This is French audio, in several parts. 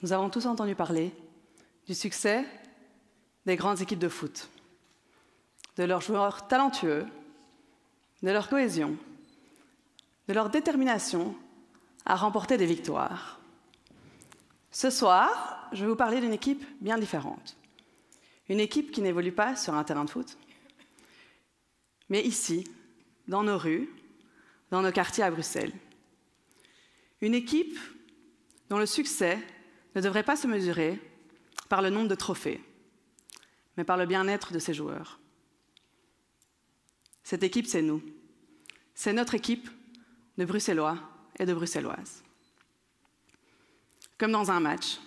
Nous avons tous entendu parler du succès des grandes équipes de foot, de leurs joueurs talentueux, de leur cohésion, de leur détermination à remporter des victoires. Ce soir, je vais vous parler d'une équipe bien différente. Une équipe qui n'évolue pas sur un terrain de foot, mais ici, dans nos rues, dans nos quartiers à Bruxelles. Une équipe dont le succès ne devrait pas se mesurer par le nombre de trophées, mais par le bien-être de ses joueurs. Cette équipe, c'est nous. C'est notre équipe de Bruxellois et de Bruxelloises. Comme dans un match,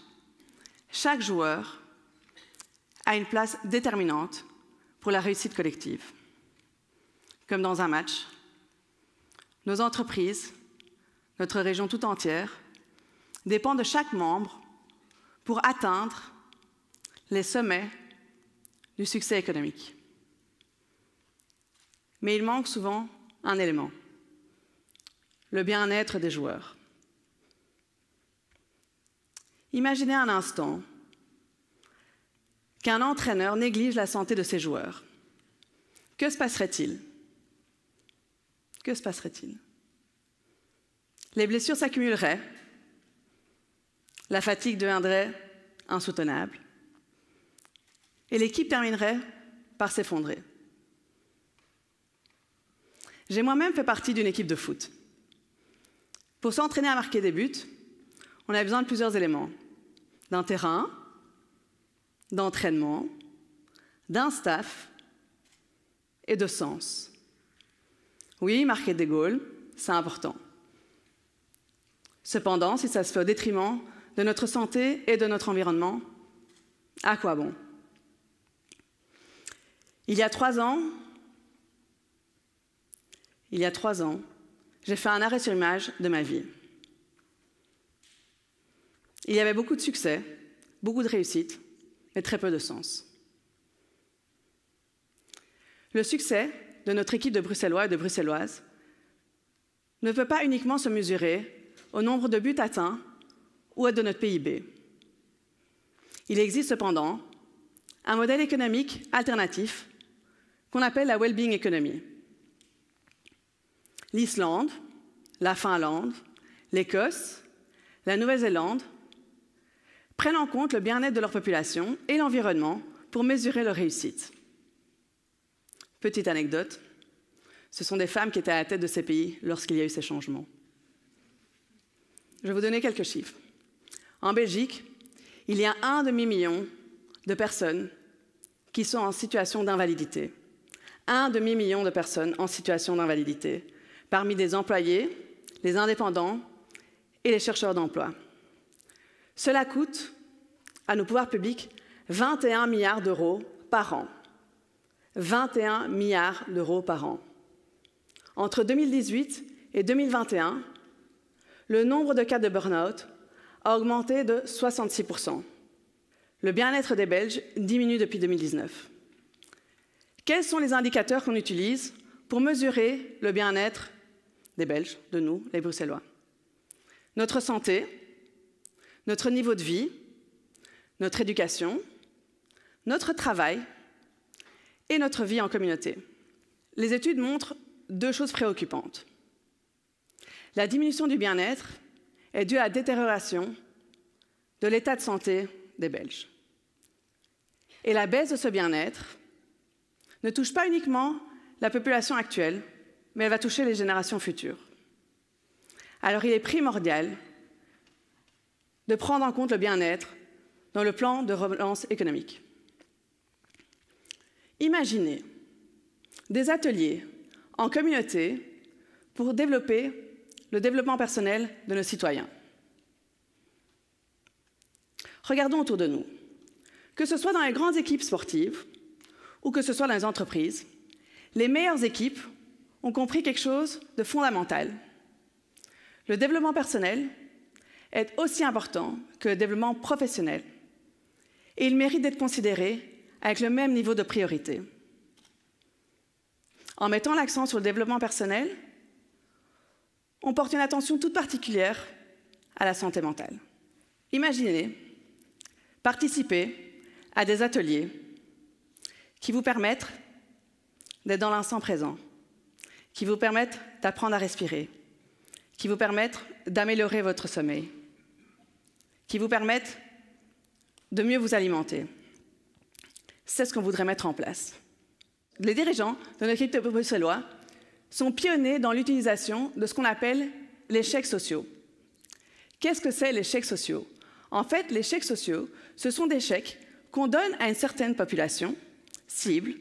chaque joueur a une place déterminante pour la réussite collective. Comme dans un match, nos entreprises, notre région tout entière, dépendent de chaque membre pour atteindre les sommets du succès économique. Mais il manque souvent un élément, le bien-être des joueurs. Imaginez un instant qu'un entraîneur néglige la santé de ses joueurs. Que se passerait-il? Que se passerait-il? Les blessures s'accumuleraient, la fatigue deviendrait insoutenable et l'équipe terminerait par s'effondrer. J'ai moi-même fait partie d'une équipe de foot. Pour s'entraîner à marquer des buts, on a besoin de plusieurs éléments. D'un terrain, d'entraînement, d'un staff et de sens. Oui, marquer des goals, c'est important. Cependant, si ça se fait au détriment de notre santé et de notre environnement, à quoi bon? Il y a 3 ans, j'ai fait un arrêt sur image de ma vie. Il y avait beaucoup de succès, beaucoup de réussite, mais très peu de sens. Le succès de notre équipe de Bruxellois et de Bruxelloises ne peut pas uniquement se mesurer au nombre de buts atteints ou de notre PIB. Il existe cependant un modèle économique alternatif qu'on appelle la well-being economy. L'Islande, la Finlande, l'Écosse, la Nouvelle-Zélande prennent en compte le bien-être de leur population et l'environnement pour mesurer leur réussite. Petite anecdote, ce sont des femmes qui étaient à la tête de ces pays lorsqu'il y a eu ces changements. Je vais vous donner quelques chiffres. En Belgique, il y a 1 demi-million de personnes qui sont en situation d'invalidité. 1 demi-million de personnes en situation d'invalidité, parmi des employés, les indépendants et les chercheurs d'emploi. Cela coûte à nos pouvoirs publics 21 milliards d'euros par an. 21 milliards d'euros par an. Entre 2018 et 2021, le nombre de cas de burn-out a augmenté de 66%. Le bien-être des Belges diminue depuis 2019. Quels sont les indicateurs qu'on utilise pour mesurer le bien-être des Belges, de nous, les Bruxellois? Notre santé, notre niveau de vie, notre éducation, notre travail et notre vie en communauté. Les études montrent 2 choses préoccupantes. La diminution du bien-être est due à la détérioration de l'état de santé des Belges. Et la baisse de ce bien-être ne touche pas uniquement la population actuelle, mais elle va toucher les générations futures. Alors il est primordial de prendre en compte le bien-être dans le plan de relance économique. Imaginez des ateliers en communauté pour développer le développement personnel de nos citoyens. Regardons autour de nous. Que ce soit dans les grandes équipes sportives ou que ce soit dans les entreprises, les meilleures équipes ont compris quelque chose de fondamental. Le développement personnel est aussi important que le développement professionnel et il mérite d'être considéré avec le même niveau de priorité. En mettant l'accent sur le développement personnel, on porte une attention toute particulière à la santé mentale. Imaginez Participez à des ateliers qui vous permettent d'être dans l'instant présent, qui vous permettent d'apprendre à respirer, qui vous permettent d'améliorer votre sommeil, qui vous permettent de mieux vous alimenter. C'est ce qu'on voudrait mettre en place. Les dirigeants de notre équipe de bruxellois sont pionniers dans l'utilisation de ce qu'on appelle les chèques sociaux. Qu'est-ce que c'est les chèques sociaux? En fait, les chèques sociaux, ce sont des chèques qu'on donne à une certaine population cible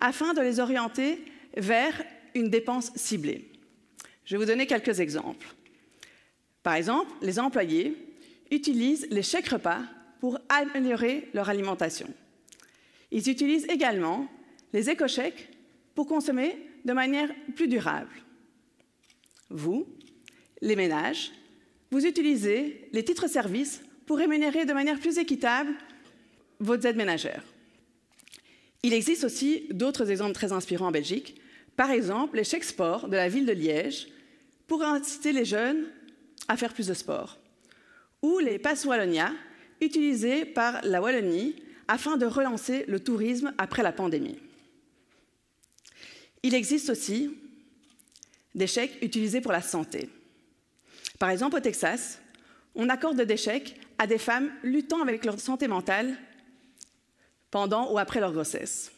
afin de les orienter vers une dépense ciblée. Je vais vous donner quelques exemples. Par exemple, les employés utilisent les chèques repas pour améliorer leur alimentation. Ils utilisent également les éco-chèques pour consommer de manière plus durable. Vous, les ménages, vous utilisez les titres-services pour rémunérer de manière plus équitable vos aides ménagères. Il existe aussi d'autres exemples très inspirants en Belgique. Par exemple, les chèques sport de la ville de Liège pour inciter les jeunes à faire plus de sport. Ou les passes Wallonia utilisés par la Wallonie afin de relancer le tourisme après la pandémie. Il existe aussi des chèques utilisés pour la santé. Par exemple, au Texas, on accorde des chèques à des femmes luttant avec leur santé mentale pendant ou après leur grossesse.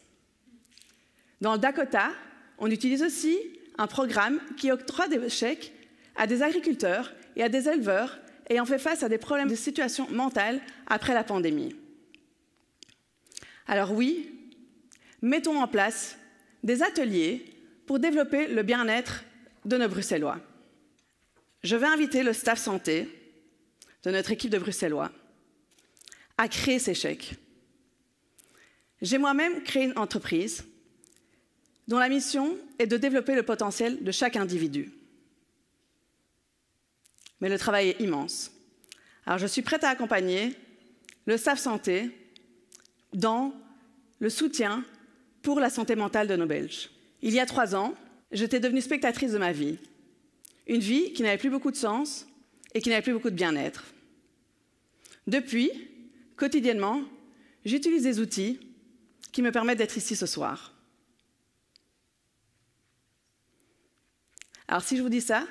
Dans le Dakota, on utilise aussi un programme qui octroie des chèques à des agriculteurs et à des éleveurs ayant fait face à des problèmes de situation mentale après la pandémie. Alors oui, mettons en place des ateliers pour développer le bien-être de nos Bruxellois. Je vais inviter le staff santé de notre équipe de Bruxellois à créer ces chèques. J'ai moi-même créé une entreprise dont la mission est de développer le potentiel de chaque individu. Mais le travail est immense. Alors je suis prête à accompagner le staff santé dans le soutien pour la santé mentale de nos Belges. Il y a 3 ans, j'étais devenue spectatrice de ma vie. Une vie qui n'avait plus beaucoup de sens et qui n'avait plus beaucoup de bien-être. Depuis, quotidiennement, j'utilise des outils qui me permettent d'être ici ce soir. Alors si je vous dis ça,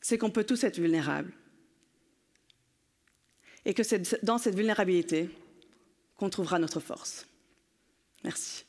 c'est qu'on peut tous être vulnérables. Et que c'est dans cette vulnérabilité qu'on trouvera notre force. Merci.